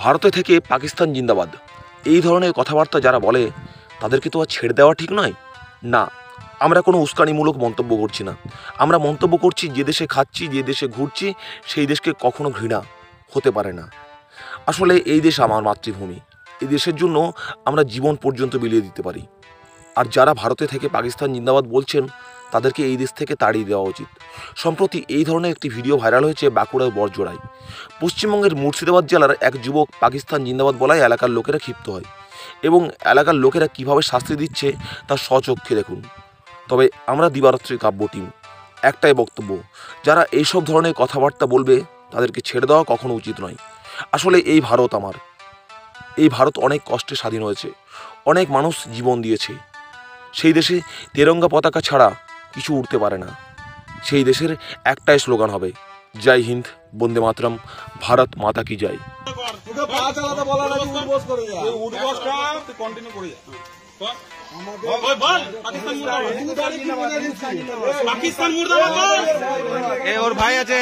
ভারতে থেকে পাকিস্তান জিন্দাবাদ এই ধরনের কথাবার্তা যারা বলে তাদেরকে তো আর ছেড়ে দেওয়া ঠিক নয়। না, আমরা কোনো উস্কানিমূলক মন্তব্য করছি না। আমরা মন্তব্য করছি যে দেশে খাচ্ছি, যে দেশে ঘুরছি, সেই দেশকে কখনো ঘৃণা হতে পারে না। আসলে এই দেশ আমার মাতৃভূমি। এই দেশের জন্য আমরা জীবন পর্যন্ত বিলিয়ে দিতে পারি। আর যারা ভারতে থেকে পাকিস্তান জিন্দাবাদ বলছেন তাদেরকে এই দেশ থেকে তাড়িয়ে দেওয়া উচিত। সম্প্রতি এই ধরনের একটি ভিডিও ভাইরাল হয়েছে বাঁকুড়ার বড়জোড়ায়। পশ্চিমবঙ্গের মুর্শিদাবাদ জেলার এক যুবক পাকিস্তান জিন্দাবাদ বলায় এলাকার লোকেরা ক্ষিপ্ত হয় এবং এলাকার লোকেরা কিভাবে শাস্তি দিচ্ছে তা স্বচক্ষে দেখুন। তবে আমরা দিবারাত্রি কাব্য টিম একটাই বক্তব্য, যারা এইসব ধরনের কথাবার্তা বলবে তাদেরকে ছেড়ে দেওয়া কখনো উচিত নয়। আসলে এই ভারত আমার, এই ভারত অনেক কষ্টে স্বাধীন হয়েছে, অনেক মানুষ জীবন দিয়েছে। সেই দেশে তেরঙ্গা পতাকা ছাড়া কিছু উঠতে পারে না। সেই দেশের একটাই স্লোগান হবে, জয় হিন্দ, বন্দে মাতরম, ভারত মাতা কি জয়। পাকিস্তান মুর্দাবাদ। ওর ভাই আছে